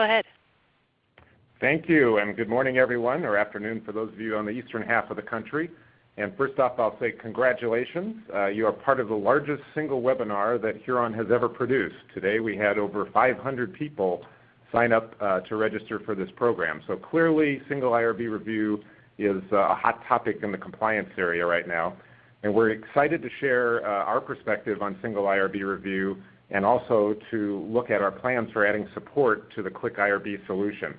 go ahead. Thank you, and good morning, everyone, or afternoon for those of you on the eastern half of the country. And first off, I'll say congratulations. You are part of the largest single webinar that Huron has ever produced. Today we had over 500 people sign up to register for this program. So clearly, single IRB review is a hot topic in the compliance area right now. And we're excited to share our perspective on single IRB review and also to look at our plans for adding support to the Click IRB solution.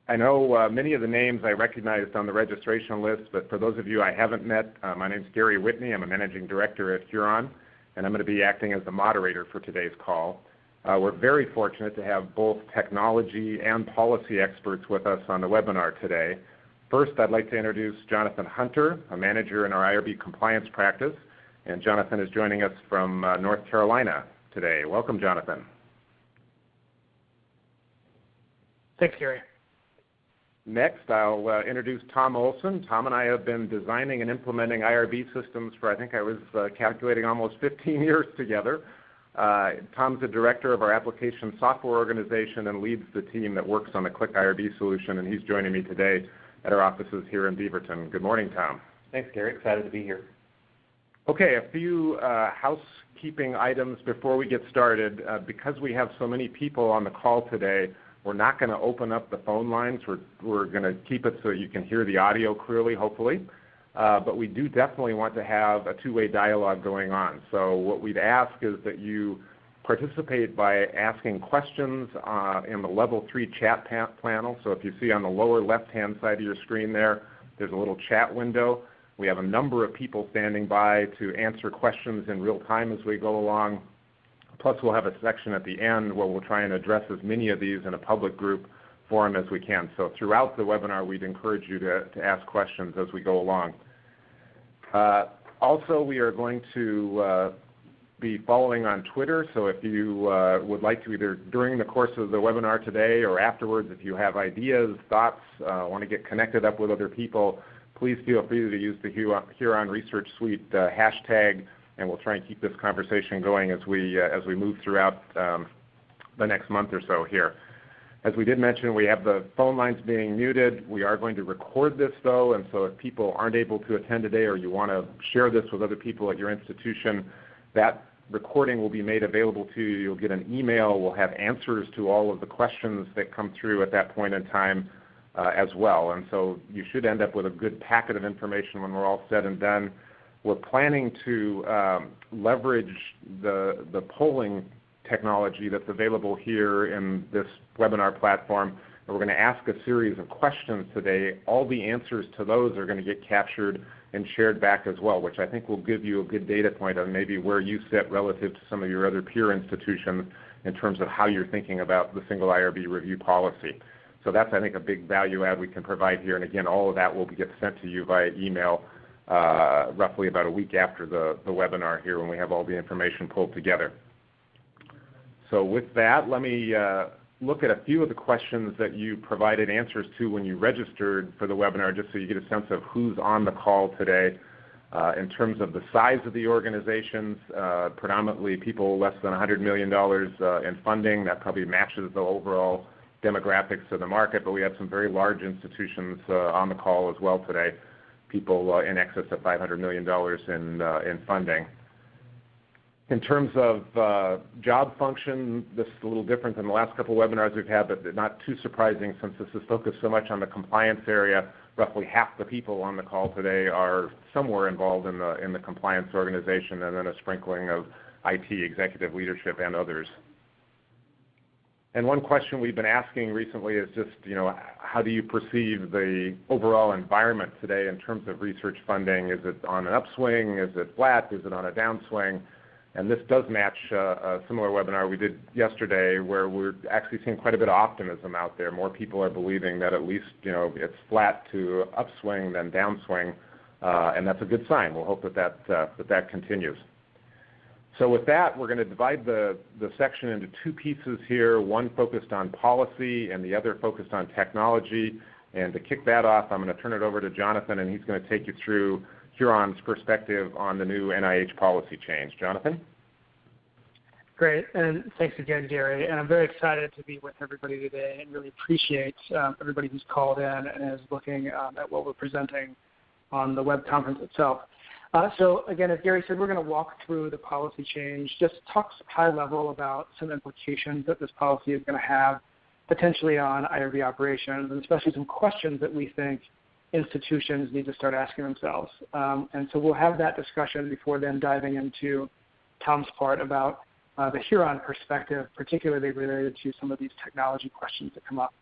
I know many of the names I recognized on the registration list, but for those of you I haven't met, my name is Gary Whitney. I'm a Managing Director at Huron, and I'm going to be acting as the moderator for today's call. We're very fortunate to have both technology and policy experts with us on the webinar today. First, I'd like to introduce Jonathan Hunter, a manager in our IRB compliance practice, and Jonathan is joining us from North Carolina today. Welcome, Jonathan. Thanks, Gary. Next, I'll introduce Tom Olsen. Tom and I have been designing and implementing IRB systems for, I think I was calculating, almost 15 years together. Tom's the director of our application software organization and leads the team that works on the Click IRB solution, and he's joining me today at our offices here in Beaverton. Good morning, Tom. Thanks, Gary. Excited to be here. Okay, a few housekeeping items before we get started. Because we have so many people on the call today, we're not going to open up the phone lines. We're going to keep it so you can hear the audio clearly, hopefully. But we do definitely want to have a two-way dialogue going on. So what we'd ask is that you participate by asking questions in the Level 3 chat panel. So if you see on the lower left-hand side of your screen there's a little chat window. We have a number of people standing by to answer questions in real time as we go along. Plus, we'll have a section at the end where we'll try and address as many of these in a public group forum as we can. So throughout the webinar, we'd encourage you to ask questions as we go along. Also, we are going to be following on Twitter. So if you would like to, either during the course of the webinar today or afterwards, if you have ideas, thoughts, want to get connected up with other people, please feel free to use the Huron Research Suite hashtag, and we'll try and keep this conversation going as we move throughout the next month or so here. As we did mention, we have the phone lines being muted. We are going to record this, though, and so if people aren't able to attend today or you want to share this with other people at your institution, that recording will be made available to you. You'll get an email. We'll have answers to all of the questions that come through at that point in time as well. And so you should end up with a good packet of information when we're all said and done. We're planning to leverage the polling technology that's available here in this webinar platform. And we're going to ask a series of questions today. All the answers to those are going to get captured and shared back as well, which I think will give you a good data point on maybe where you sit relative to some of your other peer institutions in terms of how you're thinking about the single IRB review policy. So that's, I think, a big value add we can provide here. And again, all of that will get sent to you via email roughly about a week after the webinar here when we have all the information pulled together. So with that, let me look at a few of the questions that you provided answers to when you registered for the webinar, just so you get a sense of who's on the call today. In terms of the size of the organizations, predominantly people less than $100 million in funding. That probably matches the overall demographics of the market, but we have some very large institutions on the call as well today, people in excess of $500 million in funding. In terms of job function, this is a little different than the last couple of webinars we've had, but not too surprising since this is focused so much on the compliance area. Roughly half the people on the call today are somewhere involved in the compliance organization, and then a sprinkling of IT, executive leadership, and others. And one question we've been asking recently is just, how do you perceive the overall environment today in terms of research funding? Is it on an upswing? Is it flat? Is it on a downswing? And this does match a similar webinar we did yesterday where we're actually seeing quite a bit of optimism out there. More people are believing that at least it's flat to upswing than downswing, and that's a good sign. We'll hope that continues. So with that, we're going to divide the section into two pieces here, one focused on policy and the other focused on technology. And to kick that off, I'm going to turn it over to Jonathan, and he's going to take you through Huron's perspective on the new NIH policy change. Jonathan? Great, and thanks again, Gary. And I'm very excited to be with everybody today and really appreciate everybody who's called in and is looking at what we're presenting on the web conference itself. So again, as Gary said, we're going to walk through the policy change, just talk high level about some implications that this policy is going to have potentially on IRB operations, and especially some questions that we think institutions need to start asking themselves. And so we'll have that discussion before then diving into Tom's part about the Huron perspective, particularly related to some of these technology questions that come up.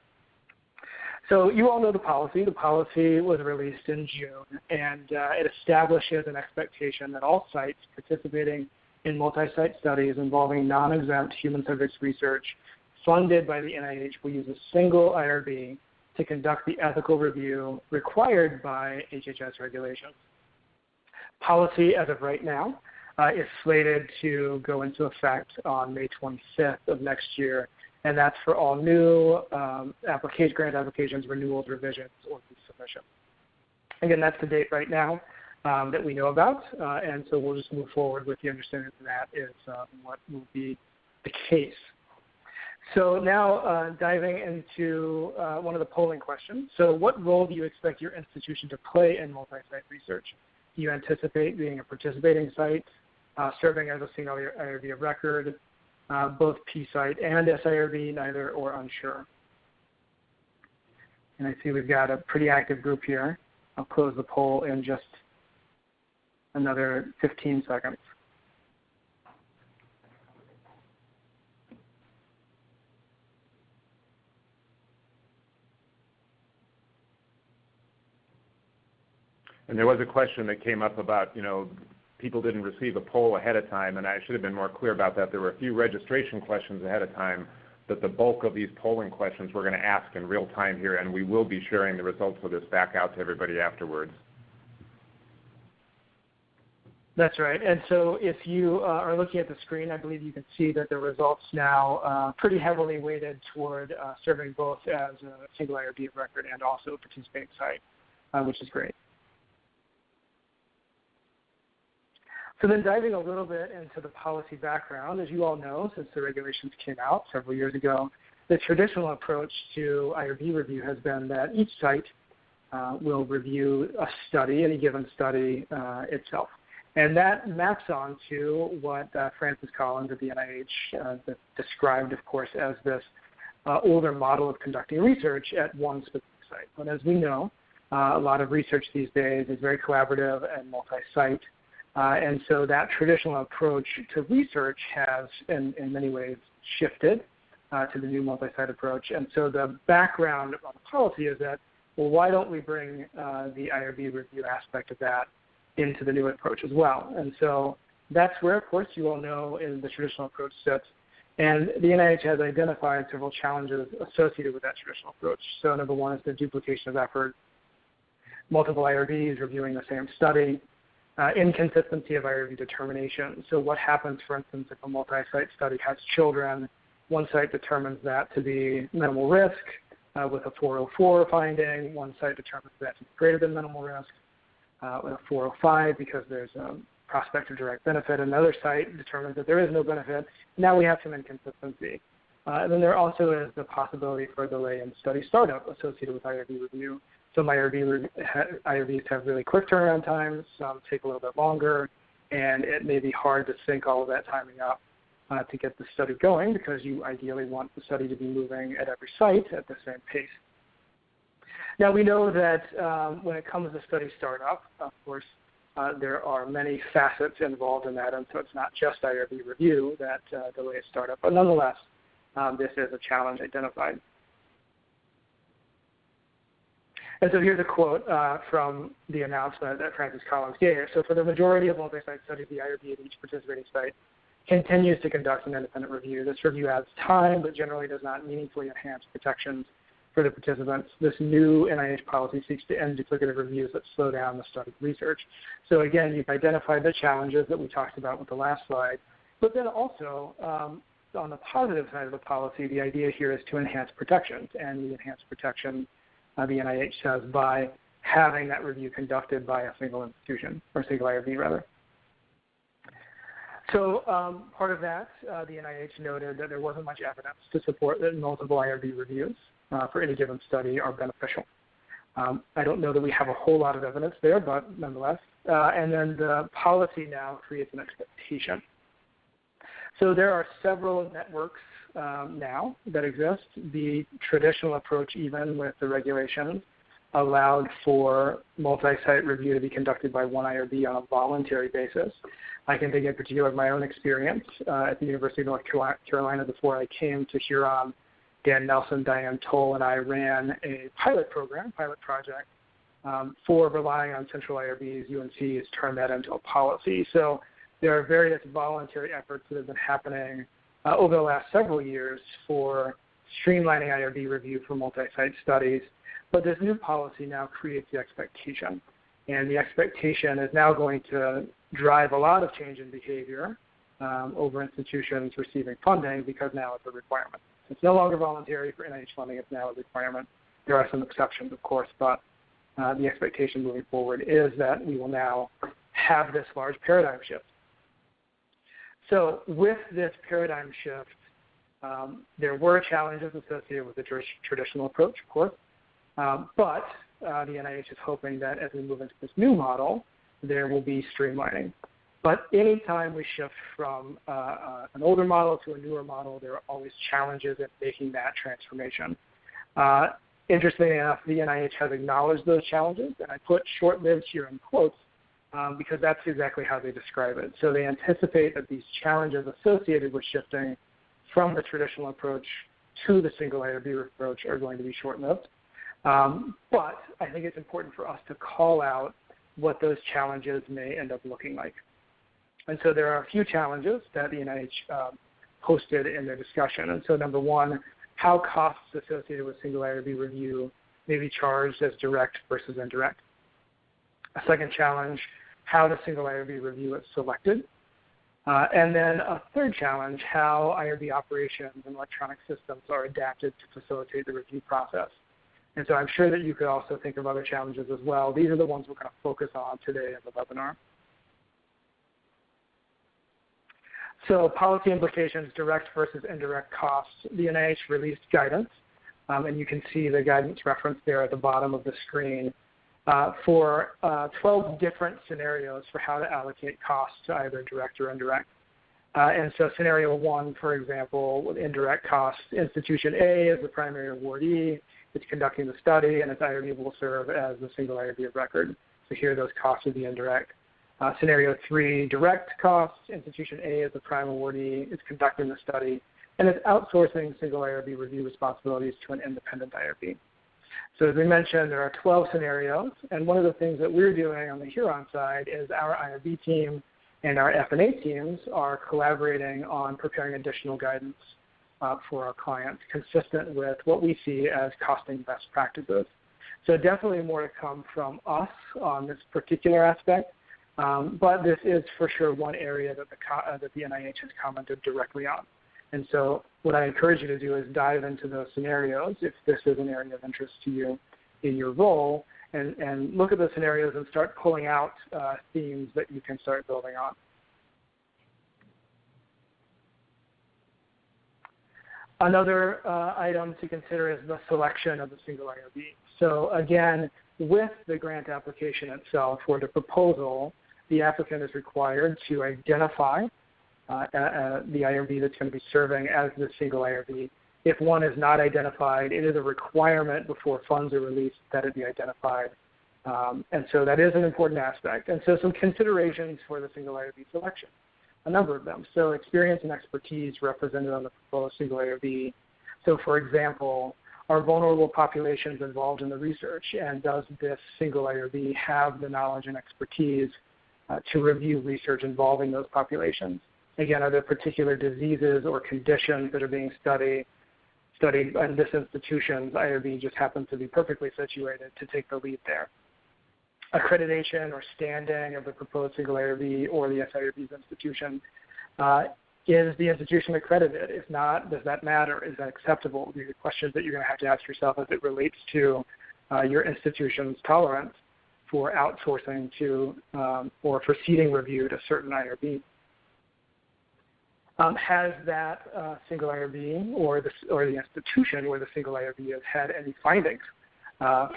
So you all know the policy. The policy was released in June, and it establishes an expectation that all sites participating in multi-site studies involving non-exempt human subjects research funded by the NIH will use a single IRB to conduct the ethical review required by HHS regulations. Policy, as of right now, is slated to go into effect on May 25th of next year, and that's for all new grant applications, renewals, revisions, or resubmissions. Again, that's the date right now that we know about, and so we'll just move forward with the understanding that that is what will be the case. So now diving into one of the polling questions. So what role do you expect your institution to play in multi-site research? Do you anticipate being a participating site, serving as a single IRB of record, both P-site and sIRB, neither or unsure? And I see we've got a pretty active group here. I'll close the poll in just another 15 seconds. And there was a question that came up about, people didn't receive a poll ahead of time, and I should have been more clear about that. There were a few registration questions ahead of time, but the bulk of these polling questions we're going to ask in real time here, and we will be sharing the results of this back out to everybody afterwards. That's right. And so if you are looking at the screen, I believe you can see that the results now pretty heavily weighted toward serving both as a single IRB of record and also a participating site, which is great. So then diving a little bit into the policy background, as you all know, since the regulations came out several years ago, the traditional approach to IRB review has been that each site will review a study, any given study itself. And that maps onto what Francis Collins at the NIH described, of course, as this older model of conducting research at one specific site. But as we know, a lot of research these days is very collaborative and multi-site. And so that traditional approach to research has, in many ways, shifted to the new multi-site approach. And so the background on the policy is that, well, why don't we bring the IRB review aspect of that into the new approach as well? And so that's where, of course, you all know is the traditional approach sits. And the NIH has identified several challenges associated with that traditional approach. So number one is the duplication of effort, multiple IRBs reviewing the same study, inconsistency of Irv Determination. So what happens, for instance, if a multi-site study has children, one site determines that to be minimal risk with a 404 finding, one site determines that to be greater than minimal risk with a 405 because there's a prospect of direct benefit. Another site determines that there is no benefit. Now we have some inconsistency. And then there also is the possibility for a delay in study startup associated with IRB review. Some IRBs have really quick turnaround times, some take a little bit longer, and it may be hard to sync all of that timing up to get the study going because you ideally want the study to be moving at every site at the same pace. Now we know that when it comes to study startup, of course, there are many facets involved in that, and so it's not just IRB review that delays startup, but nonetheless, this is a challenge identified. And so here's a quote from the announcement that Francis Collins gave. So for the majority of multi-site studies, the IRB at each participating site continues to conduct an independent review. This review adds time, but generally does not meaningfully enhance protections for the participants. This new NIH policy seeks to end duplicative reviews that slow down the study research. So again, you've identified the challenges that we talked about with the last slide, but then also on the positive side of the policy, the idea here is to enhance protections, and the enhanced protection the NIH says by having that review conducted by a single institution, or single IRB rather. So part of that, the NIH noted that there wasn't much evidence to support that multiple IRB reviews for any given study are beneficial. I don't know that we have a whole lot of evidence there, but nonetheless. And then the policy now creates an expectation. So there are several networks now that exist. The traditional approach, even with the regulations, allowed for multi-site review to be conducted by one IRB on a voluntary basis. I can think in particular of my own experience at the University of North Carolina before I came to Huron. Dan Nelson, Diane Toll, and I ran a pilot project for relying on central IRBs. UNC's turned that into a policy. So there are various voluntary efforts that have been happening over the last several years for streamlining IRB review for multi-site studies. But this new policy now creates the expectation. And the expectation is now going to drive a lot of change in behavior over institutions receiving funding because now it's a requirement. It's no longer voluntary for NIH funding. It's now a requirement. There are some exceptions, of course, but the expectation moving forward is that we will now have this large paradigm shift. So with this paradigm shift, there were challenges associated with the traditional approach, of course, but the NIH is hoping that as we move into this new model, there will be streamlining. But anytime we shift from an older model to a newer model, there are always challenges in making that transformation. Interestingly enough, the NIH has acknowledged those challenges, and I put short-lived here in quotes because that's exactly how they describe it. So they anticipate that these challenges associated with shifting from the traditional approach to the single IRB approach are going to be short-lived. But I think it's important for us to call out what those challenges may end up looking like. And so there are a few challenges that the NIH posted in their discussion. And so number one, how costs associated with single IRB review may be charged as direct versus indirect. A second challenge, how the single IRB review is selected. And then a third challenge, how IRB operations and electronic systems are adapted to facilitate the review process. And so I'm sure that you could also think of other challenges as well. These are the ones we're going to focus on today in the webinar. So policy implications, direct versus indirect costs. The NIH released guidance, and you can see the guidance reference there at the bottom of the screen for 12 different scenarios for how to allocate costs to either direct or indirect. And so scenario one, for example, with indirect costs, institution A is the primary awardee. It's conducting the study, and its IRB will serve as the single IRB of record. So here those costs would be indirect. Scenario three, direct costs. Institution A is the prime awardee. It's conducting the study, and it's outsourcing single IRB review responsibilities to an independent IRB. So as we mentioned, there are 12 scenarios, and one of the things that we're doing on the Huron side is our IRB team and our F&A teams are collaborating on preparing additional guidance for our clients, consistent with what we see as costing best practices. So definitely more to come from us on this particular aspect, but this is for sure one area that the NIH has commented directly on. And so what I encourage you to do is dive into those scenarios if this is an area of interest to you in your role, and look at those scenarios and start pulling out themes that you can start building on. Another item to consider is the selection of the single IRB. So again, with the grant application itself or the proposal, the applicant is required to identify the IRB that's going to be serving as the single IRB. If one is not identified, it is a requirement before funds are released that it be identified. And so that is an important aspect. And so some considerations for the single IRB selection, a number of them. So experience and expertise represented on the proposed single IRB. So for example, are vulnerable populations involved in the research, and does this single IRB have the knowledge and expertise to review research involving those populations? Again, are there particular diseases or conditions that are being studied in this institution's IRB just happens to be perfectly situated to take the lead there? Accreditation or standing of the proposed single IRB or the SIRB's institution. Is the institution accredited? If not, does that matter? Is that acceptable? These are questions that you're going to ask yourself as it relates to your institution's tolerance for outsourcing to or for seating review to certain IRB. Has that single IRB or the institution where the single IRB has had any findings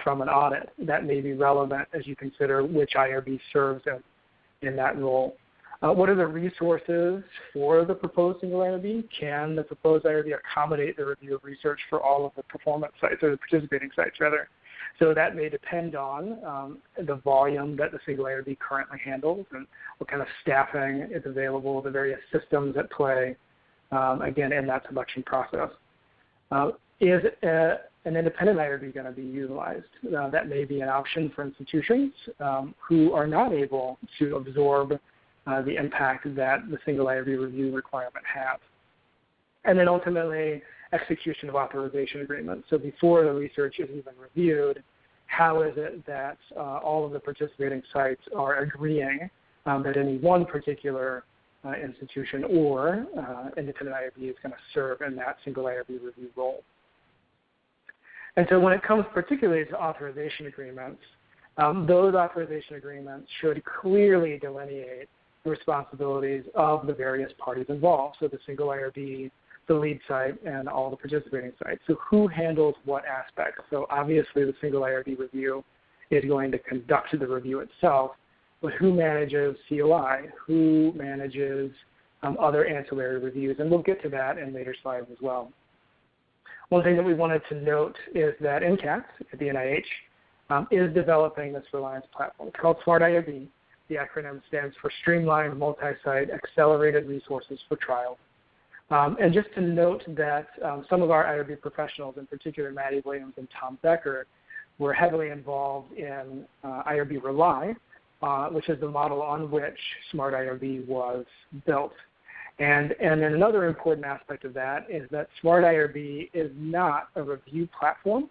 from an audit that may be relevant as you consider which IRB serves in that role? What are the resources for the proposed single IRB? Can the proposed IRB accommodate the review of research for all of the performance sites, or the participating sites rather? So that may depend on the volume that the single IRB currently handles and what kind of staffing is available, the various systems at play, again, in that selection process. Is an independent IRB going to be utilized? That may be an option for institutions who are not able to absorb the impact that the single IRB review requirement has. And then ultimately, execution of authorization agreements. So before the research is even reviewed, how is it that all of the participating sites are agreeing that any one particular institution or independent IRB is going to serve in that single IRB review role? And so when it comes particularly to authorization agreements, those authorization agreements should clearly delineate the responsibilities of the various parties involved, so the single IRB, the lead site, and all the participating sites. So who handles what aspects? So obviously the single IRB review is going to conduct the review itself, but who manages COI? Who manages other ancillary reviews? And we'll get to that in later slides as well. One thing that we wanted to note is that NCAT at the NIH is developing this reliance platform. It's called SMART IRB. The acronym stands for Streamlined Multi-Site Accelerated Resources for Trials. And just to note that some of our IRB professionals, in particular Maddie Williams and Tom Becker, were heavily involved in IRB Rely, which is the model on which SMART IRB was built. And then another important aspect of that is that SMART IRB is not a review platform.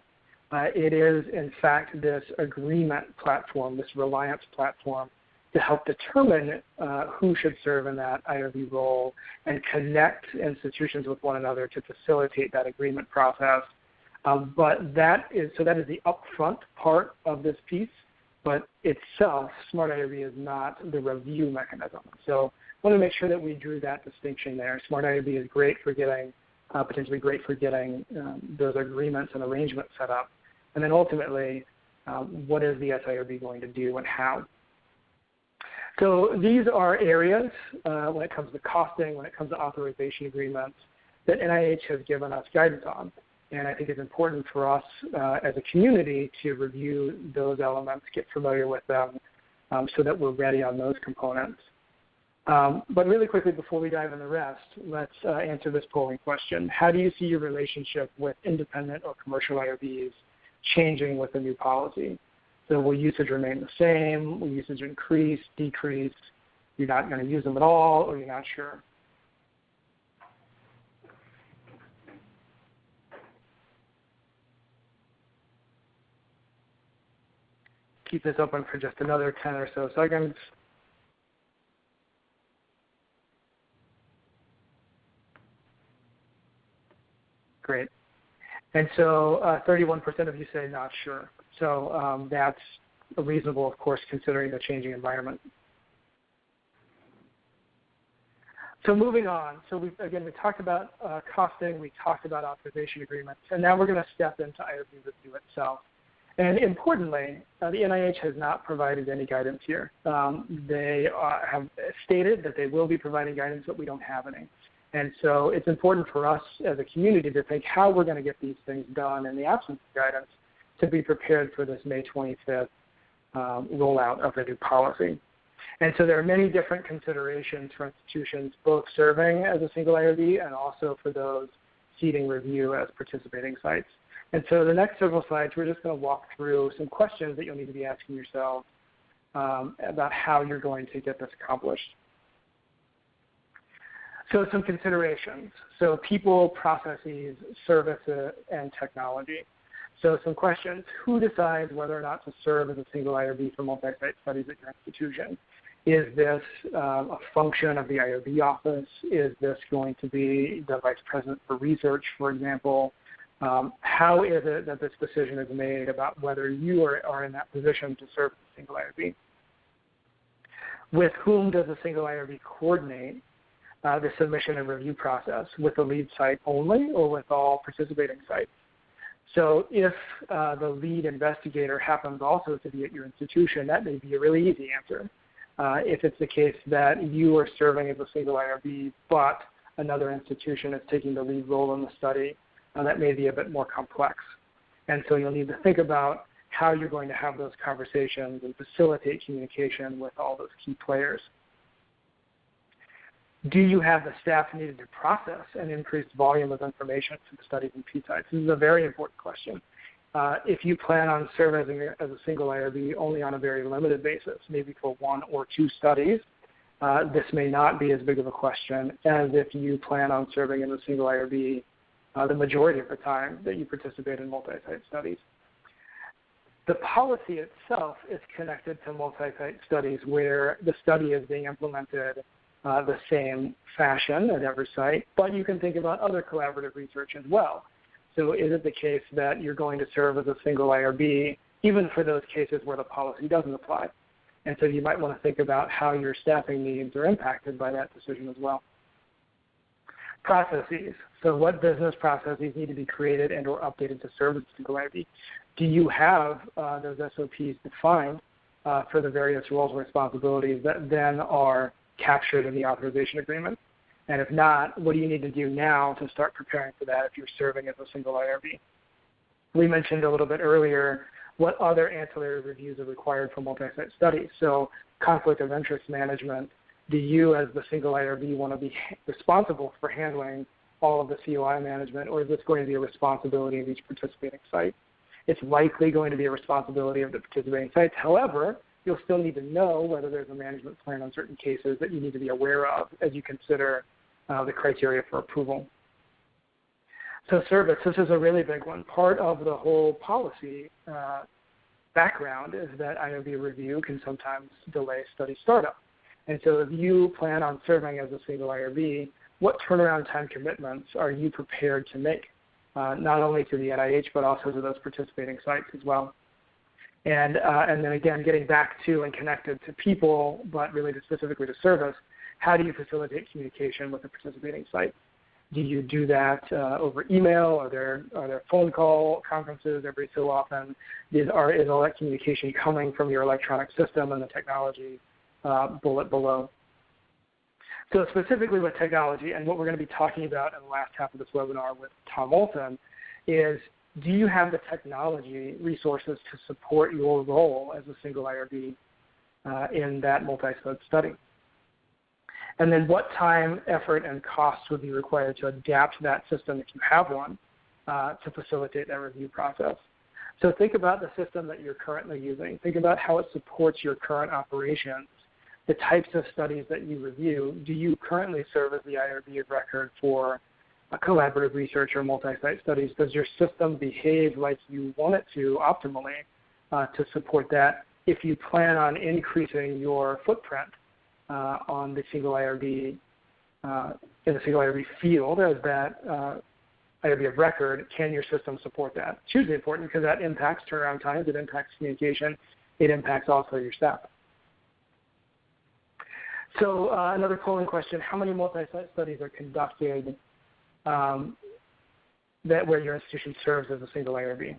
It is, in fact, this agreement platform, this reliance platform, to help determine who should serve in that IRB role and connect institutions with one another to facilitate that agreement process. But that is the upfront part of this piece, but itself, SMART IRB is not the review mechanism. So I want to make sure that we drew that distinction there. SMART IRB is great for getting, potentially great for getting those agreements and arrangements set up. And then ultimately, what is the SIRB going to do and how? So these are areas when it comes to costing, when it comes to authorization agreements, that NIH has given us guidance on. And I think it's important for us as a community to review those elements, get familiar with them, so that we're ready on those components. But really quickly, before we dive in the rest, let's answer this polling question. How do you see your relationship with independent or commercial IRBs changing with the new policy? So will usage remain the same? Will usage increase, decrease? You're not going to use them at all, or you're not sure? Keep this open for just another 10 or so seconds. Great. And so 31% of you say not sure. So that's reasonable, of course, considering the changing environment. So moving on. So we talked about costing, we talked about authorization agreements, and now we're going to step into IRB review itself. And importantly, the NIH has not provided any guidance here. They have stated that they will be providing guidance, but we don't have any. And so it's important for us as a community to think how we're going to get these things done in the absence of guidance to be prepared for this May 25th rollout of the new policy. And so there are many different considerations for institutions, both serving as a single IRB and also for those seeding review as participating sites. And so the next several slides, we're just going to walk through some questions that you'll need to be asking yourselves about how you're going to get this accomplished. So some considerations. So people, processes, services, and technology. So some questions. Who decides whether or not to serve as a single IRB for multi-site studies at your institution? Is this a function of the IRB office? Is this going to be the vice president for research, for example? How is it that this decision is made about whether you are in that position to serve as a single IRB? With whom does a single IRB coordinate? the submission and review process with the lead site only or with all participating sites. So if the lead investigator happens also to be at your institution, that may be a really easy answer. If it's the case that you are serving as a single IRB, but another institution is taking the lead role in the study, that may be a bit more complex. And so you'll need to think about how you're going to have those conversations and facilitate communication with all those key players. Do you have the staff needed to process an increased volume of information for the studies and P sites? This is a very important question. If you plan on serving as a single IRB only on a very limited basis, maybe for 1 or 2 studies, this may not be as big of a question as if you plan on serving as a single IRB the majority of the time that you participate in multi-site studies. The policy itself is connected to multi-site studies where the study is being implemented the same fashion at every site, but you can think about other collaborative research as well. So is it the case that you're going to serve as a single IRB even for those cases where the policy doesn't apply? And so you might want to think about how your staffing needs are impacted by that decision as well. Processes. So what business processes need to be created and or updated to serve as a single IRB? Do you have those SOPs defined for the various roles and responsibilities that then are captured in the authorization agreement? And if not, what do you need to do now to start preparing for that if you're serving as a single IRB? We mentioned a little bit earlier what other ancillary reviews are required for multi-site studies. So conflict of interest management. Do you as the single IRB want to be responsible for handling all of the COI management, or is this going to be a responsibility of each participating site? It's likely going to be a responsibility of the participating sites. However, you'll still need to know whether there's a management plan on certain cases that you need to be aware of as you consider the criteria for approval. So service, this is a really big one. Part of the whole policy background is that IRB review can sometimes delay study startup. And so if you plan on serving as a single IRB, what turnaround time commitments are you prepared to make, not only to the NIH, but also to those participating sites as well? And then again, getting back to and connected to people, but really specifically to service, how do you facilitate communication with the participating site? Do you do that over email? Are there phone call conferences every so often? Is all that communication coming from your electronic system and the technology bullet below? So specifically with technology, and what we're going to be talking about in the last half of this webinar with Tom Olsen, is do you have the technology resources to support your role as a single IRB in that multi-site study? And then what time, effort, and costs would be required to adapt that system, if you have one, to facilitate that review process? So think about the system that you're currently using. Think about how it supports your current operations, the types of studies that you review. Do you currently serve as the IRB of record for a collaborative research or multi-site studies? Does your system behave like you want it to optimally to support that? If you plan on increasing your footprint on the single IRB, in the single IRB field as that IRB of record, can your system support that? It's hugely important because that impacts turnaround times, it impacts communication, it impacts also your staff. So another polling question, how many multi-site studies are conducted where your institution serves as a single IRB?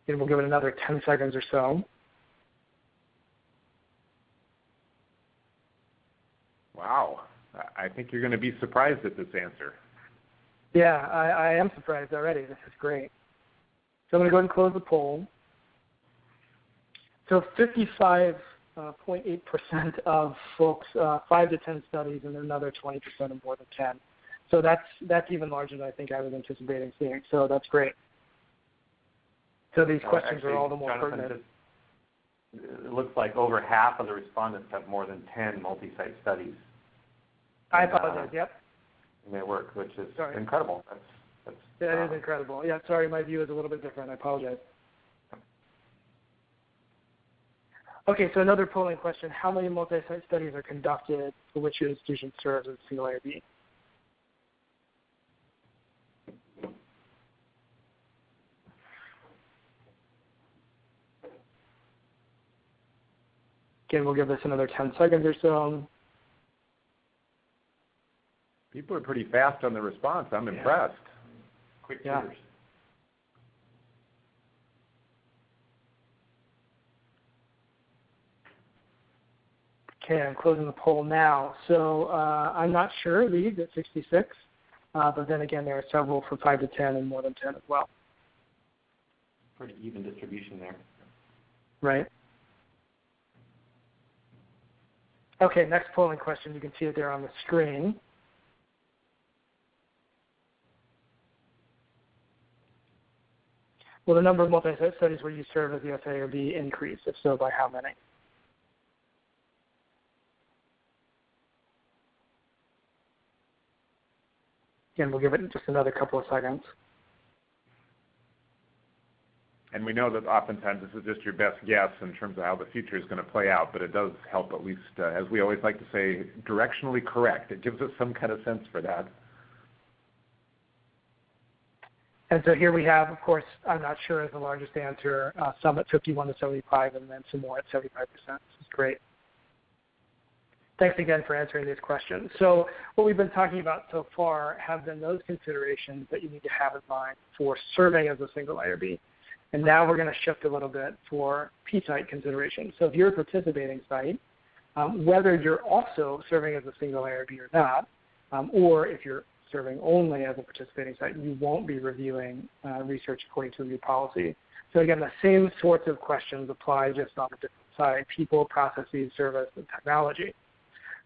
And we'll give it another 10 seconds or so. Wow. I think you're going to be surprised at this answer. Yeah, I am surprised already. This is great. So I'm going to go ahead and close the poll. So 55.8% of folks, 5 to 10 studies, and another 20% of more than 10. So that's even larger than I think I was anticipating seeing. So that's great. So these questions actually, are all the more Jonathan, pertinent. It looks like over half of the respondents have more than 10 multi-site studies. I apologize, yep. In their work, which is Sorry. incredible. That is incredible. Yeah, sorry, my view is a little bit different. I apologize. Okay, so another polling question. How many multi-site studies are conducted for which your institution serves as a single IRB? Again, we'll give this another 10 seconds or so. People are pretty fast on the response. I'm impressed. Quick Yeah. tutors. Okay, I'm closing the poll now. So I'm not sure leads at 66, but then again, there are several for 5 to 10 and more than 10 as well. Pretty even distribution there. Right. Okay, next polling question. You can see it there on the screen. Will the number of multi-site studies where you serve as the sIRB increase? If so, by how many? Again, we'll give it just another couple of seconds. And we know that oftentimes this is just your best guess in terms of how the future is going to play out, but it does help at least, as we always like to say, directionally correct. It gives us some kind of sense for that. And so here we have, of course, I'm not sure is the largest answer, some at 51 to 75, and then some more at 75%. This is great. Thanks again for answering these questions. So what we've been talking about so far have been those considerations that you need to have in mind for serving as a single IRB. And now we're going to shift a little bit for P-site considerations. So if you're a participating site, whether you're also serving as a single IRB or not, or if you're serving only as a participating site, you won't be reviewing research according to review policy. So again, the same sorts of questions apply just on a different side: people, processes, service, and technology.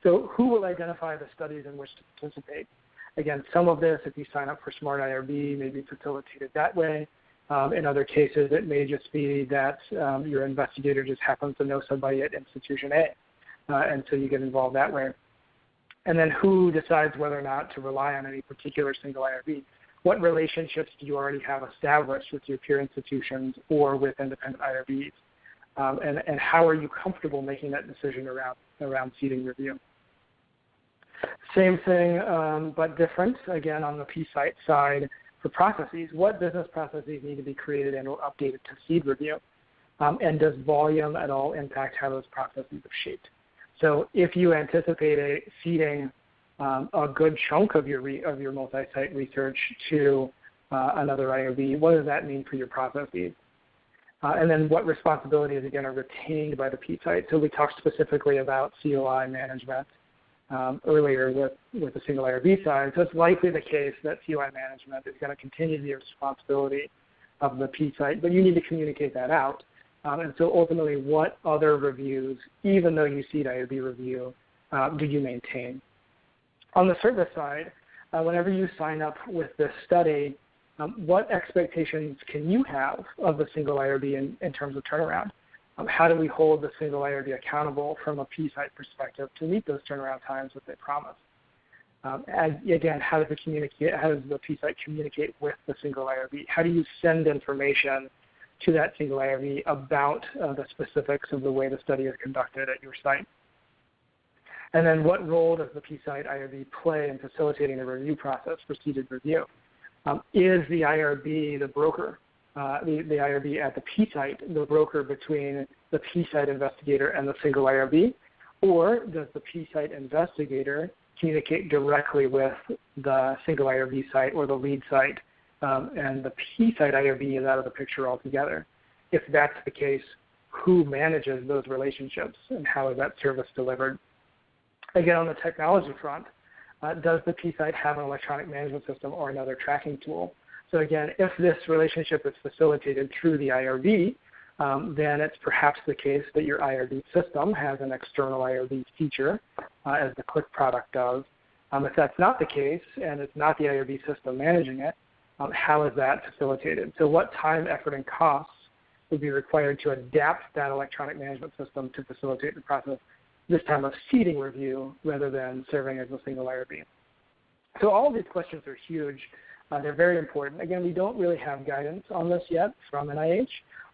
So who will identify the studies in which to participate? Again, some of this, if you sign up for Smart IRB, may be facilitated that way. In other cases, it may just be that your investigator just happens to know somebody at institution A, and so you get involved that way. And then who decides whether or not to rely on any particular single IRB? What relationships do you already have established with your peer institutions or with independent IRBs? And how are you comfortable making that decision around seating review? Same thing, but different, again, on the P-site side for processes. What business processes need to be created and or updated to seed review? And does volume at all impact how those processes are shaped? So if you anticipate seeding a good chunk of your multi-site research to another IRB, what does that mean for your processes? And then what responsibilities, again, are retained by the P-site? So we talked specifically about COI management earlier with the single IRB side. So it's likely the case that COI management is going to continue to be a responsibility of the P-site, but you need to communicate that out. And so ultimately, what other reviews, even though you seed IRB review, do you maintain? On the service side, whenever you sign up with this study, what expectations can you have of the single IRB in terms of turnaround? How do we hold the single IRB accountable from a P-site perspective to meet those turnaround times that they promise? And again, how does the P-site communicate with the single IRB? How do you send information to that single IRB about the specifics of the way the study is conducted at your site? And then what role does the P-site IRB play in facilitating the review process for seeded review? Is the IRB the broker, the IRB at the P-site, the broker between the P-site investigator and the single IRB? Or does the P-site investigator communicate directly with the single IRB site or the lead site, and the P-site IRB is out of the picture altogether? If that's the case, who manages those relationships and how is that service delivered? Again, on the technology front, does the P-site have an electronic management system or another tracking tool? So again, if this relationship is facilitated through the IRB, then it's perhaps the case that your IRB system has an external IRB feature, as the Click product does. If that's not the case, and it's not the IRB system managing it, how is that facilitated? So what time, effort, and costs would be required to adapt that electronic management system to facilitate the process, this time of seeding review rather than serving as a single IRB? So all of these questions are huge. They're very important. Again, we don't really have guidance on this yet from NIH,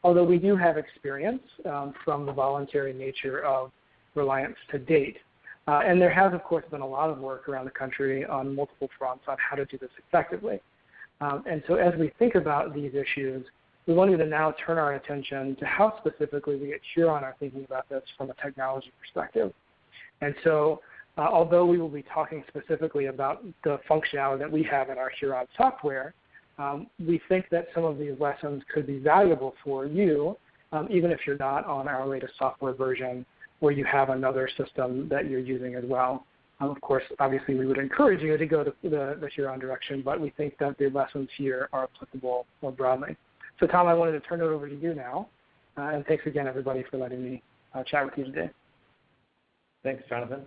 although we do have experience from the voluntary nature of reliance to date. And there has, of course, been a lot of work around the country on multiple fronts on how to do this effectively. And so as we think about these issues, we wanted to now turn our attention to how specifically we at Huron are thinking about this from a technology perspective. And so although we will be talking specifically about the functionality that we have in our Huron software, we think that some of these lessons could be valuable for you, even if you're not on our latest software version or you have another system that you're using as well. Of course, obviously, we would encourage you to go to the Huron direction, but we think that the lessons here are applicable more broadly. So, Tom, I wanted to turn it over to you now, and thanks again, everybody, for letting me chat with you today. Thanks, Jonathan.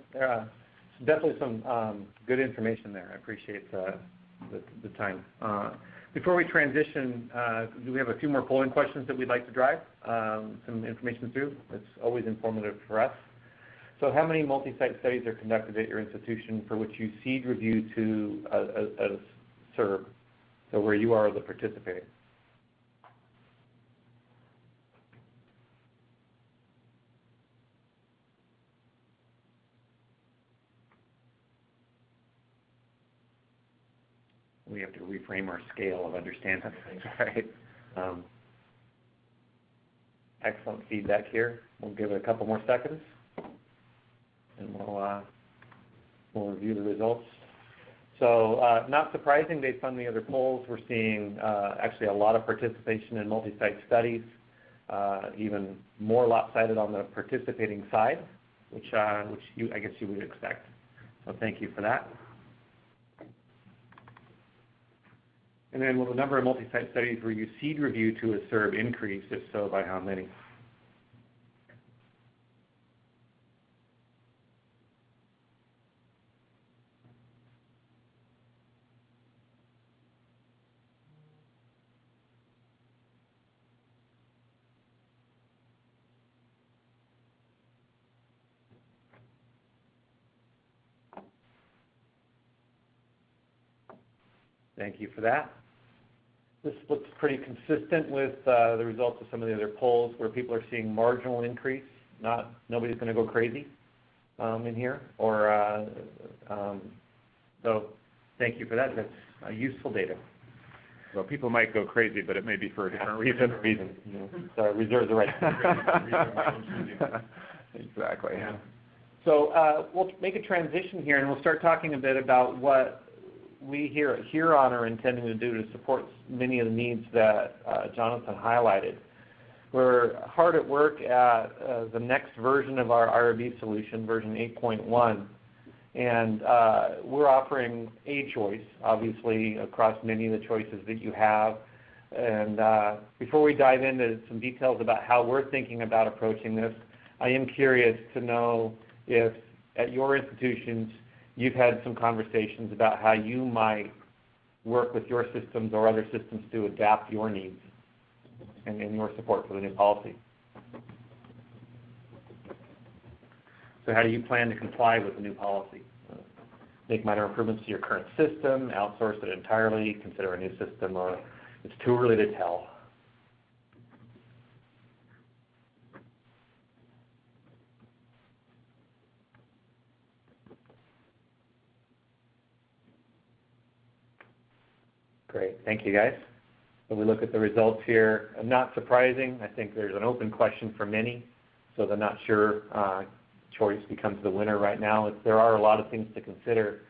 Definitely some good information there. I appreciate the time. Before we transition, do we have a few more polling questions that we'd like to drive some information through? It's always informative for us. So how many multi-site studies are conducted at your institution for which you seed review to a sIRB, so where you are the participating? We have to reframe our scale of understanding things, right? Excellent feedback here. We'll give it a couple more seconds, and we'll review the results. So not surprising, based on the other polls, we're seeing actually a lot of participation in multi-site studies, even more lopsided on the participating side, which I guess you would expect. So thank you for that. And then will the number of multi-site studies where you seed review to a sIRB increase? If so, by how many? Thank you for that. This looks pretty consistent with the results of some of the other polls where people are seeing marginal increase. Nobody's going to go crazy in here. So thank you for that. That's useful data. Well, people might go crazy, but it may be for a different reason. So reserve the right. Exactly. Yeah. So we'll make a transition here, and we'll start talking a bit about what we here at Huron are intending to do to support many of the needs that Jonathan highlighted. We're hard at work at the next version of our IRB solution, version 8.1, and we're offering a choice, obviously, across many of the choices that you have. And before we dive into some details about how we're thinking about approaching this, I am curious to know if at your institutions you've had some conversations about how you might work with your systems or other systems to adapt your needs and your support for the new policy. So how do you plan to comply with the new policy? Make minor improvements to your current system, outsource it entirely, consider a new system, or it's too early to tell? Great, thank you guys. So we look at the results here. Not surprising, I think there's an open question for many, so the not sure choice becomes the winner right now. There are a lot of things to consider.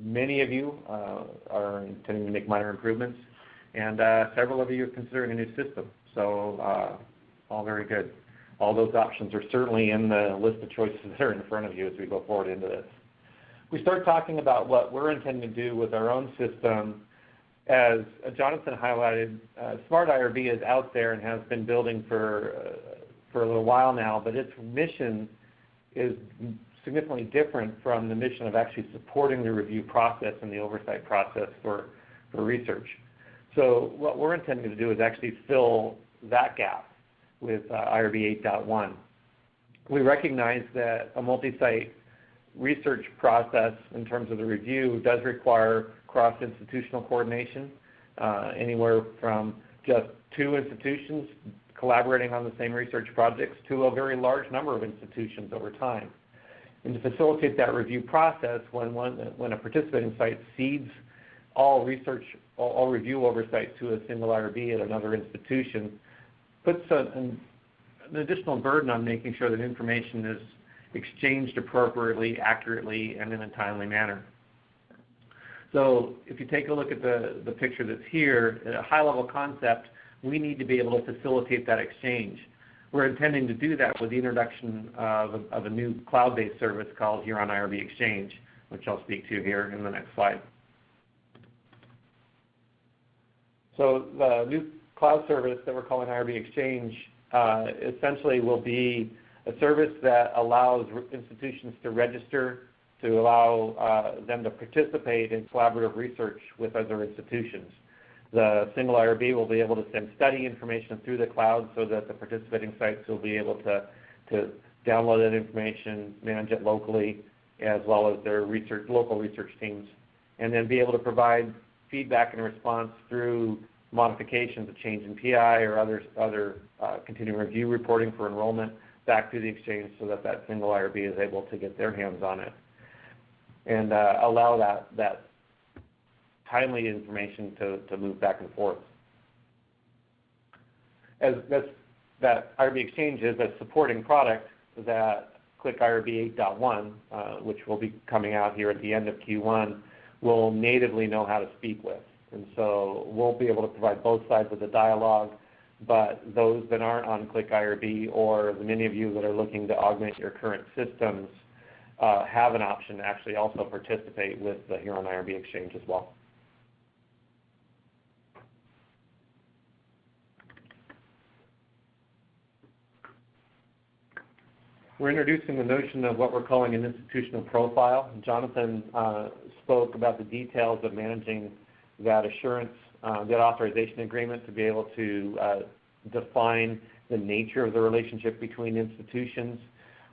Many of you are intending to make minor improvements, and several of you are considering a new system, so all very good. All those options are certainly in the list of choices that are in front of you as we go forward into this. We start talking about what we're intending to do with our own system. As Jonathan highlighted, Smart IRB is out there and has been building for a little while now, but its mission is significantly different from the mission of actually supporting the review process and the oversight process for research. So what we're intending to do is actually fill that gap with IRB 8.1. We recognize that a multi-site research process in terms of the review does require cross-institutional coordination, anywhere from just 2 institutions collaborating on the same research projects to a very large number of institutions over time. And to facilitate that review process, when a participating site seeds all review oversight to a single IRB at another institution puts an additional burden on making sure that information is exchanged appropriately, accurately, and in a timely manner. So if you take a look at the picture that's here, at a high-level concept, we need to be able to facilitate that exchange. We're intending to do that with the introduction of a new cloud-based service called Huron Irb Exchange, which I'll speak to here in the next slide. So the new cloud service that we're calling Irb Exchange essentially will be a service that allows institutions to register, to allow them to participate in collaborative research with other institutions. The single IRB will be able to send study information through the cloud so that the participating sites will be able to download that information, manage it locally, as well as their local research teams, and then be able to provide feedback and response through modifications, a change in PI or other continuing review reporting for enrollment back to the exchange so that that single IRB is able to get their hands on it and allow that timely information to move back and forth. That IRB Exchange is a supporting product that Click IRB 8.1, which will be coming out here at the end of Q1, will natively know how to speak with. And so we'll be able to provide both sides of the dialogue, but those that aren't on Click IRB or the many of you that are looking to augment your current systems have an option to actually also participate with the Huron Irb Exchange as well. We're introducing the notion of what we're calling an institutional profile. Jonathan spoke about the details of managing that assurance, that authorization agreement to be able to define the nature of the relationship between institutions.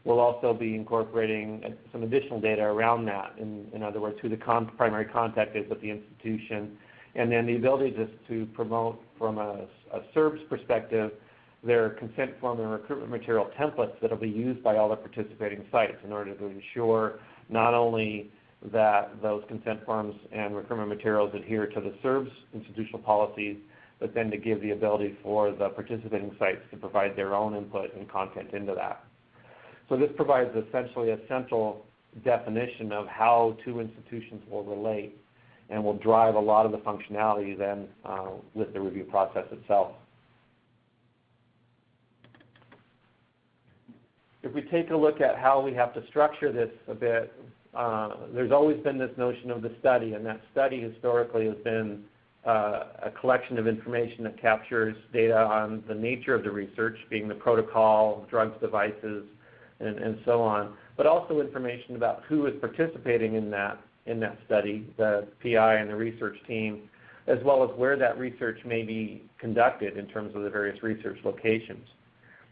We'll also be incorporating some additional data around that, in other words, who the primary contact is at the institution, and then the ability just to promote from a SIRB's perspective their consent form and recruitment material templates that will be used by all the participating sites in order to ensure not only that those consent forms and recruitment materials adhere to the SIRB's institutional policies, but then to give the ability for the participating sites to provide their own input and content into that. So this provides essentially a central definition of how two institutions will relate and will drive a lot of the functionality then with the review process itself. If we take a look at how we have to structure this a bit, there's always been this notion of the study, and that study historically has been a collection of information that captures data on the nature of the research, being the protocol, drugs, devices, and so on, but also information about who is participating in that study, the PI and the research team, as well as where that research may be conducted in terms of the various research locations.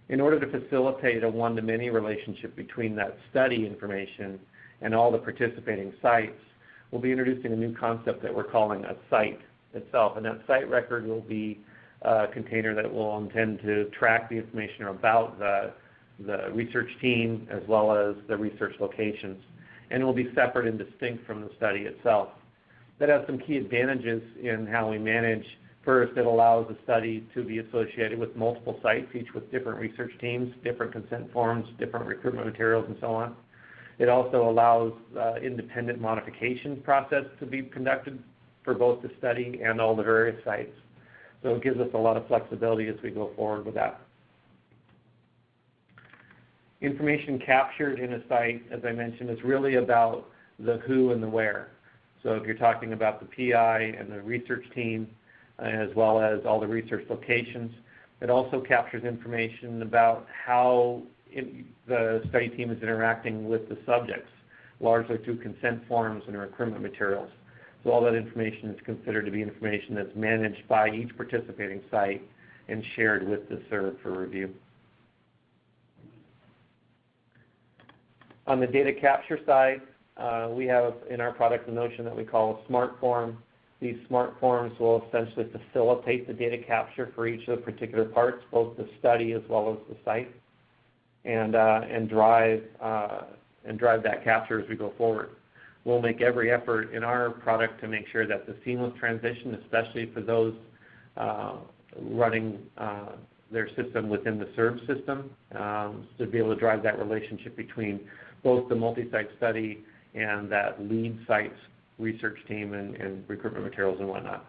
In order to facilitate a one-to-many relationship between that study information and all the participating sites, we'll be introducing a new concept that we're calling a site itself. And that site record will be a container that will intend to track the information about the research team as well as the research locations. And it will be separate and distinct from the study itself. That has some key advantages in how we manage. First, it allows the study to be associated with multiple sites, each with different research teams, different consent forms, different recruitment materials, and so on. It also allows independent modification process to be conducted for both the study and all the various sites. So it gives us a lot of flexibility as we go forward with that. Information captured in a site, as I mentioned, is really about the who and the where. So if you're talking about the PI and the research team, as well as all the research locations, it also captures information about how the study team is interacting with the subjects, largely through consent forms and recruitment materials. So all that information is considered to be information that's managed by each participating site and shared with the SIRB for review. On the data capture side, we have in our product a notion that we call a smart form. These smart forms will essentially facilitate the data capture for each of the particular parts, both the study as well as the site, and drive that capture as we go forward. we'll make every effort in our product to make sure that the seamless transition, especially for those running their system within the sIRB system, to be able to drive that relationship between both the multi-site study and that lead site's research team and recruitment materials and whatnot.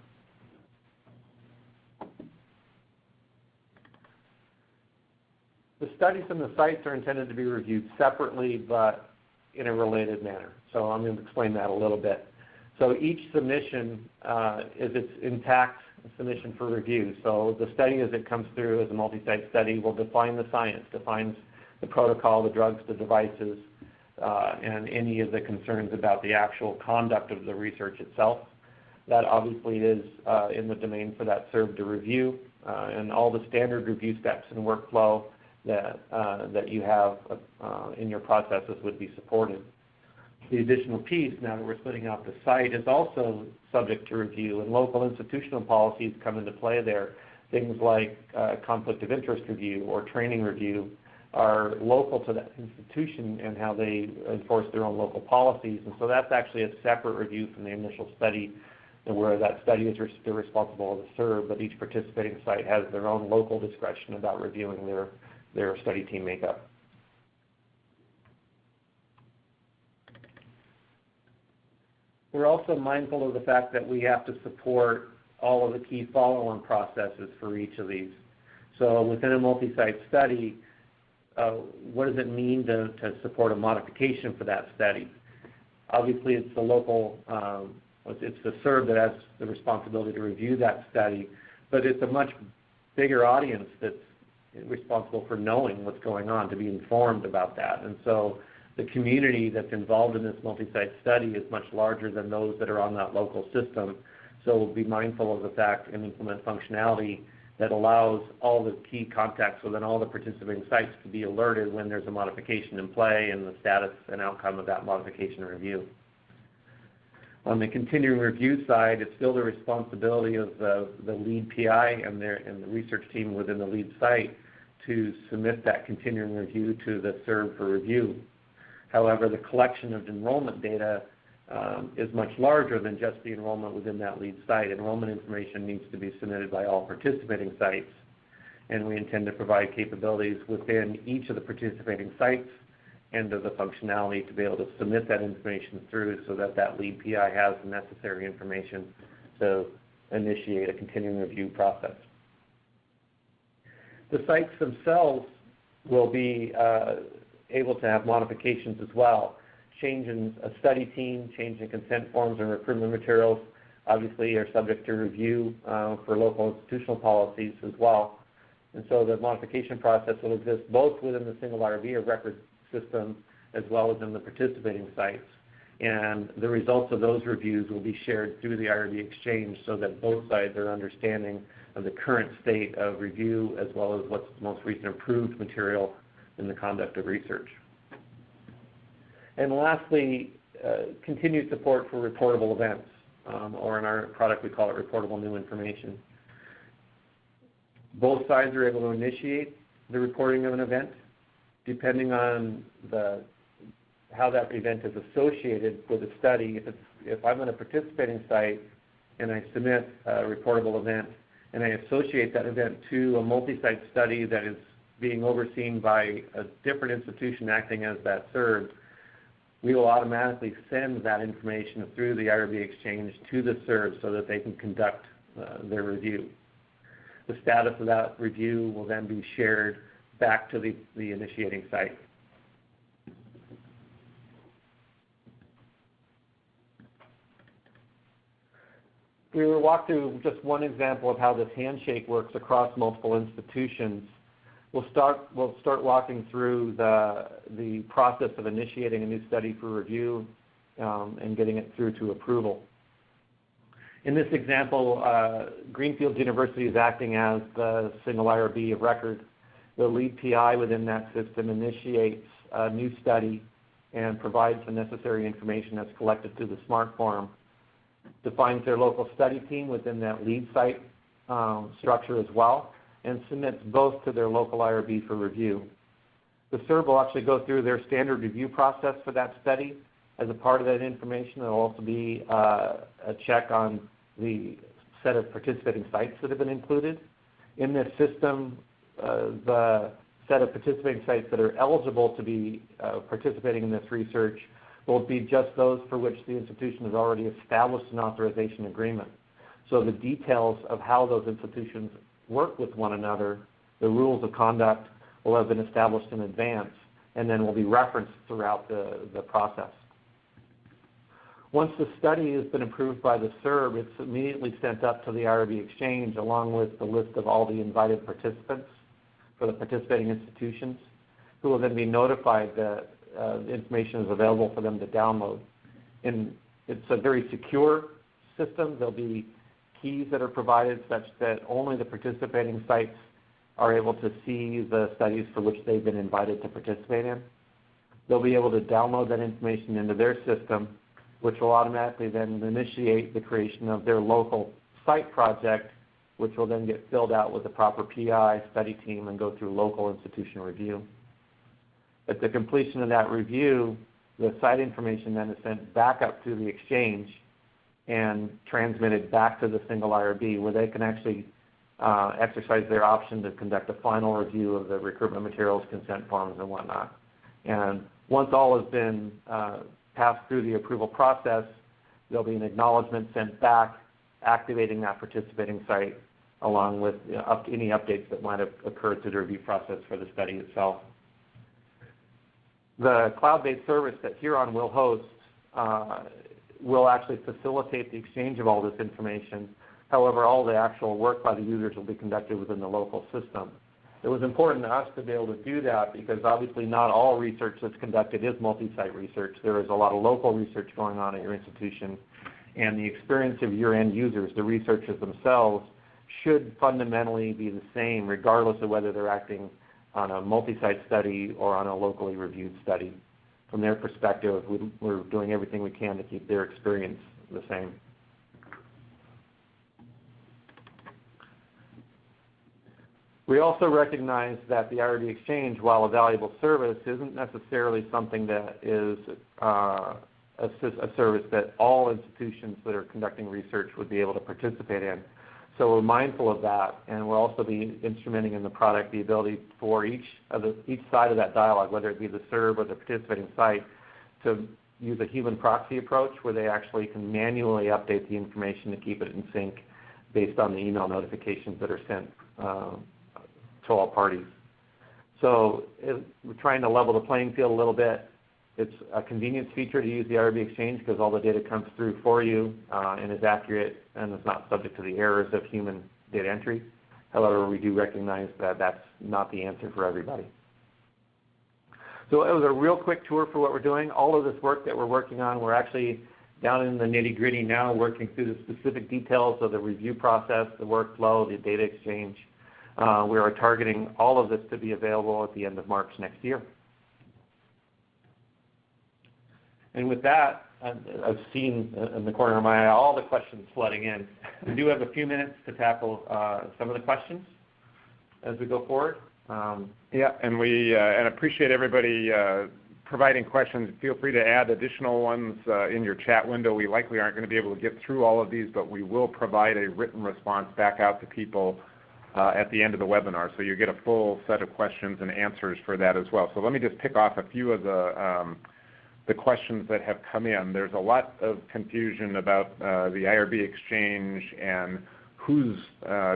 The studies and the sites are intended to be reviewed separately but in a related manner. So I'm going to explain that a little bit. So each submission is its intact submission for review. So the study as it comes through as a multi-site study will define the science, defines the protocol, the drugs, the devices, and any of the concerns about the actual conduct of the research itself. That obviously is in the domain for that sIRB to review, and all the standard review steps and workflow that you have in your processes would be supported. The additional piece, now that we're splitting out the site, is also subject to review, and local institutional policies come into play there. Things like conflict of interest review or training review are local to that institution and how they enforce their own local policies. And so that's actually a separate review from the initial study, where that study is they're responsible of the sIRB, but each participating site has their own local discretion about reviewing their study team makeup. We're also mindful of the fact that we have to support all of the key follow-on processes for each of these. So within a multi-site study, what does it mean to support a modification for that study? Obviously, it's the local, it's the sIRB that has the responsibility to review that study, but it's a much bigger audience that's responsible for knowing what's going on, to be informed about that. And so the community that's involved in this multi-site study is much larger than those that are on that local system. So we'll be mindful of the fact and implement functionality that allows all the key contacts within all the participating sites to be alerted when there's a modification in play and the status and outcome of that modification review. On the continuing review side, it's still the responsibility of the lead PI and the research team within the lead site to submit that continuing review to the sIRB for review. However, the collection of enrollment data is much larger than just the enrollment within that lead site. Enrollment information needs to be submitted by all participating sites, and we intend to provide capabilities within each of the participating sites and of the functionality to be able to submit that information through so that that lead PI has the necessary information to initiate a continuing review process. The sites themselves will be able to have modifications as well. Change in a study team, change in consent forms and recruitment materials obviously are subject to review for local institutional policies as well. And so the modification process will exist both within the single IRB of record system as well as in the participating sites. And the results of those reviews will be shared through the Irb Exchange so that both sides are understanding of the current state of review as well as what's the most recent approved material in the conduct of research. And lastly, continued support for reportable events, or in our product we call it reportable new information. Both sides are able to initiate the reporting of an event depending on how that event is associated with a study. If I'm in a participating site and I submit a reportable event and I associate that event to a multi-site study that is being overseen by a different institution acting as that sIRB, we will automatically send that information through the Irb Exchange to the sIRB so that they can conduct their review. The status of that review will then be shared back to the initiating site. We will walk through just one example of how this handshake works across multiple institutions. We'll start walking through the process of initiating a new study for review and getting it through to approval. In this example, Greenfield University is acting as the single IRB of record. The lead PI within that system initiates a new study and provides the necessary information that's collected through the SMART form, defines their local study team within that lead site structure as well, and submits both to their local IRB for review. The sIRB will actually go through their standard review process for that study As a part of that information, there will also be a check on the set of participating sites that have been included. In this system, the set of participating sites that are eligible to be participating in this research will be just those for which the institution has already established an authorization agreement. So the details of how those institutions work with one another, the rules of conduct, will have been established in advance and then will be referenced throughout the process. Once the study has been approved by the sIRB, it's immediately sent up to the Irb Exchange along with the list of all the invited participants for the participating institutions, who will then be notified that the information is available for them to download. And it's a very secure system. There'll be keys that are provided such that only the participating sites are able to see the studies for which they've been invited to participate in. They'll be able to download that information into their system, which will automatically then initiate the creation of their local site project, which will then get filled out with the proper PI study team and go through local institution review. At the completion of that review, the site information then is sent back up to the exchange and transmitted back to the Single Irb, where they can actually exercise their option to conduct a final review of the recruitment materials, consent forms, and whatnot. And once all has been passed through the approval process, there'll be an acknowledgement sent back activating that participating site along with any updates that might have occurred through the review process for the study itself. The cloud-based service that Huron will host will actually facilitate the exchange of all this information. However, all the actual work by the users will be conducted within the local system. It was important to us to be able to do that because obviously not all research that's conducted is multi-site research. There is a lot of local research going on at your institution, and the experience of your end users, the researchers themselves, should fundamentally be the same regardless of whether they're acting on a multi-site study or on a locally reviewed study. From their perspective, we're doing everything we can to keep their experience the same. We also recognize that the Irb Exchange, while a valuable service, isn't necessarily something that is a service that all institutions that are conducting research would be able to participate in. So we're mindful of that, and we'll also be instrumenting in the product the ability for each side of that dialogue, whether it be the sIRB or the participating site, to use a human proxy approach where they actually can manually update the information to keep it in sync based on the email notifications that are sent to all parties. So we're trying to level the playing field a little bit. It's a convenience feature to use the Irb Exchange because all the data comes through for you and is accurate and is not subject to the errors of human data entry. However, we do recognize that that's not the answer for everybody. So it was a real quick tour for what we're doing. All of this work that we're working on, we're actually down in the nitty-gritty now, working through the specific details of the review process, the workflow, the data exchange. We are targeting all of this to be available at the end of March next year. And with that, I've seen in the corner of my eye all the questions flooding in. We do have a few minutes to tackle some of the questions as we go forward. Yeah, and we appreciate everybody providing questions. Feel free to add additional ones in your chat window. We likely aren't going to be able to get through all of these, but we will provide a written response back out to people at the end of the webinar, so you get a full set of questions and answers for that as well. So let me just pick off a few of the questions that have come in. There's a lot of confusion about the Irb Exchange and who's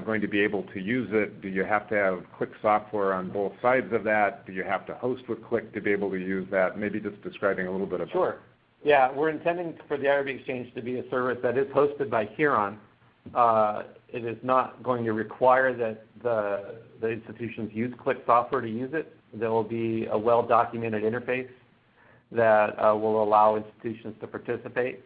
going to be able to use it. Do you have to have Click software on both sides of that? Do you have to host with Click to be able to use that? Maybe just describing a little bit of that. Sure. Yeah, we're intending for the Irb Exchange to be a service that is hosted by Huron. It is not going to require that the institutions use Click software to use it. There will be a well-documented interface that will allow institutions to participate,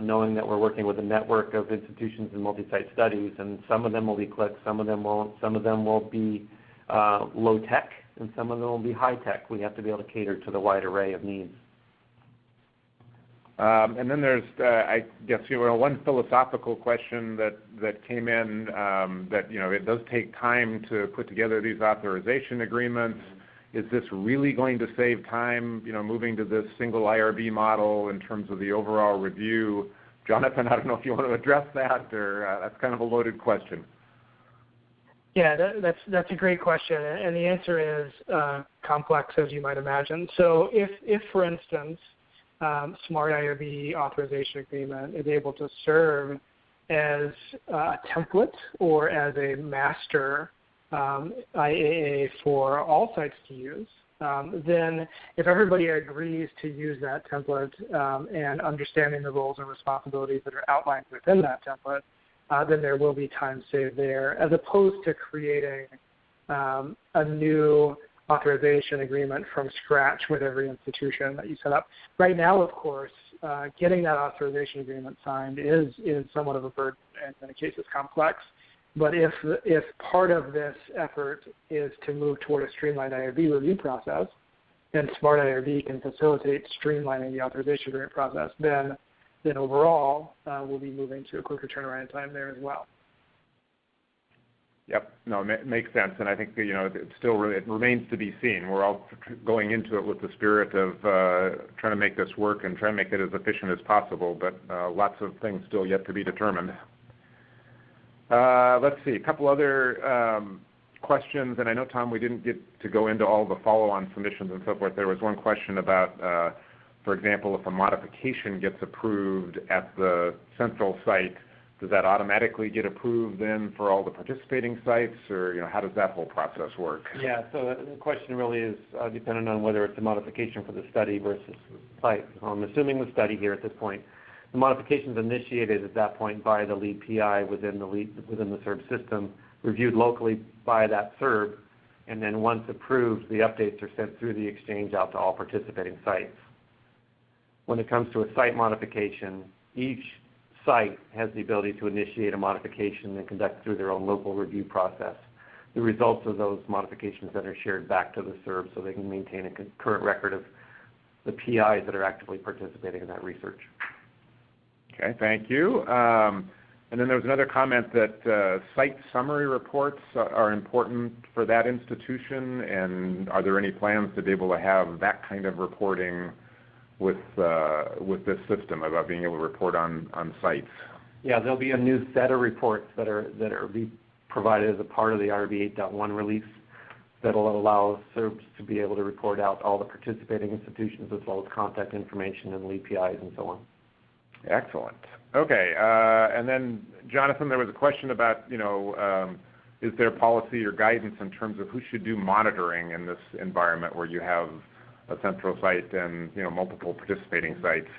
knowing that we're working with a network of institutions in multi-site studies, and some of them will be Click, some of them won't, some of them will be low-tech, and some of them will be high-tech. We have to be able to cater to the wide array of needs. And then there's, I guess, one philosophical question that came in that, it does take time to put together these authorization agreements. Is this really going to save time, moving to this single IRB model in terms of the overall review? Jonathan, I don't know if you want to address that, or that's kind of a loaded question. Yeah, that's a great question, and the answer is complex, as you might imagine. So if for instance, Smart IRB Authorization Agreement is able to serve as a template or as a master IAA for all sites to use, then if everybody agrees to use that template and understanding the roles and responsibilities that are outlined within that template, then there will be time saved there, as opposed to creating a new authorization agreement from scratch with every institution that you set up. Right now, of course, getting that authorization agreement signed is somewhat of a burden, and in many cases complex. But if part of this effort is to move toward a streamlined IRB review process, and Smart IRB can facilitate streamlining the authorization agreement process, then overall we'll be moving to a quicker turnaround time there as well. Yep. No, it makes sense, and I think it remains to be seen. We're all going into it with the spirit of trying to make this work and trying to make it as efficient as possible, but lots of things still yet to be determined. Let's see, a couple other questions, and I know, Tom, we didn't get to go into all the follow-on submissions and so forth. There was one question about, for example, if a modification gets approved at the central site, does that automatically get approved then for all the participating sites, or how does that whole process work? Yeah, so the question really is dependent on whether it's a modification for the study versus the site. I'm assuming the study here at this point. The modification is initiated at that point by the lead PI within the sIRB system, reviewed locally by that sIRB, and then once approved, the updates are sent through the exchange out to all participating sites. When it comes to a site modification, each site has the ability to initiate a modification and conduct through their own local review process. The results of those modifications then are shared back to the sIRB so they can maintain a current record of the PIs that are actively participating in that research. Okay, thank you. And then there was another comment that site summary reports are important for that institution, and are there any plans to be able to have that kind of reporting with this system about being able to report on sites? Yeah, there'll be a new set of reports that are be provided as a part of the IRB 8.1 release that will allow SIRBs to be able to report out all the participating institutions as well as contact information and lead PIs and so on. Excellent. Okay, and then Jonathan, there was a question about, is there policy or guidance in terms of who should do monitoring in this environment where you have a central site and multiple participating sites?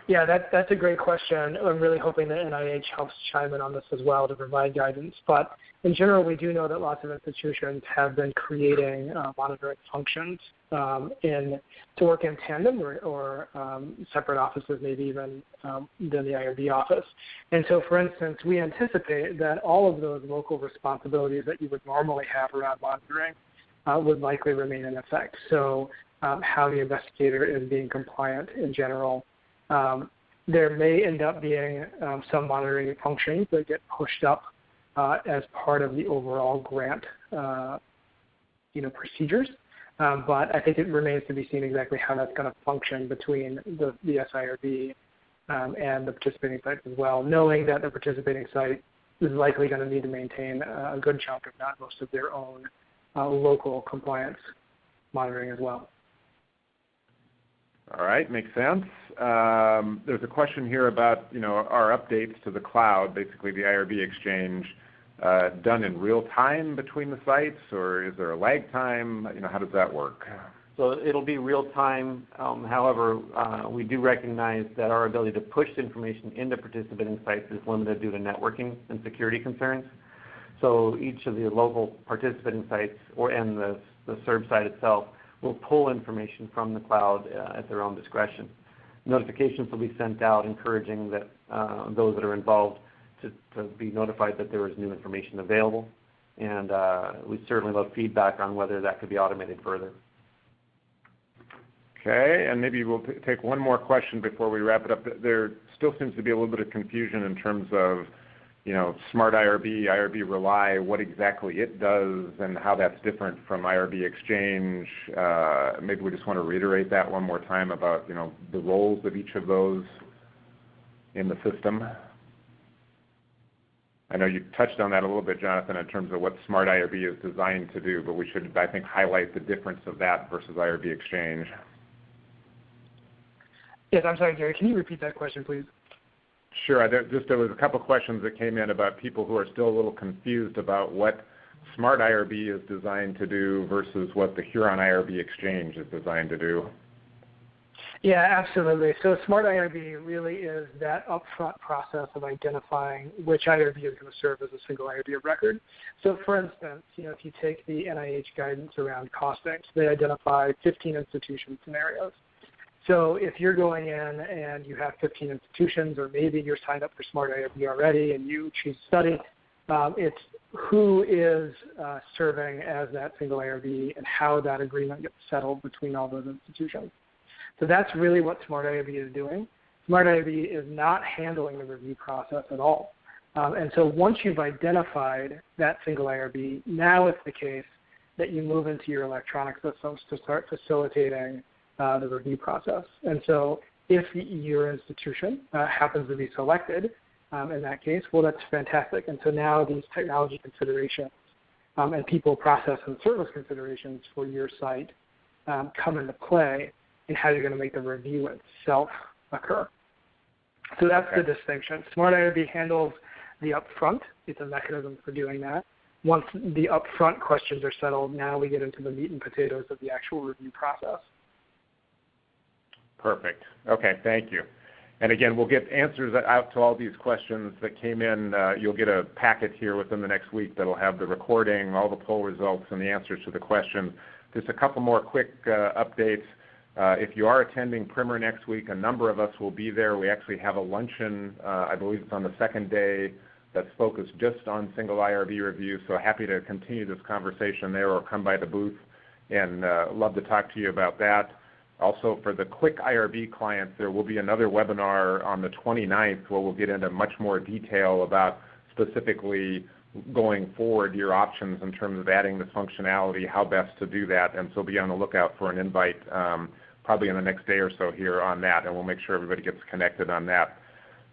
Yeah, that's a great question. I'm really hoping that NIH helps chime in on this as well to provide guidance. But in general, we do know that lots of institutions have been creating monitoring functions to work in tandem or separate offices, maybe even than the IRB office. And so, for instance, we anticipate that all of those local responsibilities that you would normally have around monitoring would likely remain in effect. So how the investigator is being compliant in general. There may end up being some monitoring functions that get pushed up as part of the overall grant procedures. But I think it remains to be seen exactly how that's going to function between the sIRB and the participating sites as well, knowing that the participating site is likely going to need to maintain a good chunk, if not most, of their own local compliance monitoring as well. All right, makes sense. There's a question here about, our updates to the cloud, basically the IRB Exchange, done in real time between the sites, or is there a lag time? How does that work? So it'll be real time. However, we do recognize that our ability to push information into participating sites is limited due to networking and security concerns. So each of the local participating sites and the SIRB site itself will pull information from the cloud at their own discretion. Notifications will be sent out encouraging that those that are involved to be notified that there is new information available. And we certainly love feedback on whether that could be automated further. Okay, and maybe we'll take one more question before we wrap it up. There still seems to be a little bit of confusion in terms of, Smart IRB, IRB Rely, what exactly it does and how that's different from IRB Exchange. Maybe we just want to reiterate that one more time about, the roles of each of those in the system. I know you touched on that a little bit, Jonathan, in terms of what Smart IRB is designed to do, but we should, I think, highlight the difference of that versus IRB Exchange. Yes, I'm sorry, Gary. Can you repeat that question, please? Sure. There was a couple questions that came in about people who are still a little confused about what Smart IRB is designed to do versus what the Huron IRB Exchange is designed to do. Yeah, absolutely. So Smart IRB really is that upfront process of identifying which IRB is going to serve as a single IRB of record. So for instance, if you take the NIH guidance around costings, they identify 15 institution scenarios. So if you're going in and you have 15 institutions, or maybe you're signed up for Smart IRB already and you choose study, it's who is serving as that single IRB and how that agreement gets settled between all those institutions. So that's really what Smart IRB is doing. Smart IRB is not handling the review process at all. And so once you've identified that single IRB, now it's the case that you move into your electronic systems to start facilitating the review process. And so if your institution happens to be selected in that case, well, that's fantastic. And so now these technology considerations and people, process, and service considerations for your site come into play in how you're going to make the review itself occur. So that's the distinction. Smart IRB handles the upfront. It's a mechanism for doing that. Once the upfront questions are settled, now we get into the meat and potatoes of the actual review process. Perfect. Okay, thank you. And again, we'll get answers out to all these questions that came in. You'll get a packet here within the next week that will have the recording, all the poll results, and the answers to the questions. Just a couple more quick updates. If you are attending Primer next week, a number of us will be there. We actually have a luncheon, I believe it's on the second day, that's focused just on single IRB review. So happy to continue this conversation there or come by the booth, and love to talk to you about that. Also, for the quick IRB clients, there will be another webinar on the 29th where we'll get into much more detail about specifically going forward your options in terms of adding this functionality, how best to do that, and so be on the lookout for an invite probably in the next day or so here on that, and we'll make sure everybody gets connected on that.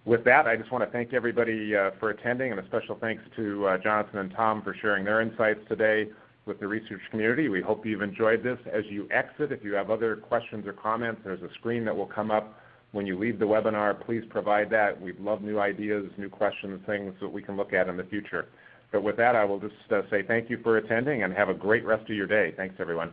With that, I just want to thank everybody for attending, and a special thanks to Jonathan and Tom for sharing their insights today with the research community. We hope you've enjoyed this. As you exit, if you have other questions or comments, there's a screen that will come up when you leave the webinar. Please provide that. We'd love new ideas, new questions, things that we can look at in the future. But with that, I will just say thank you for attending and have a great rest of your day. Thanks, everyone.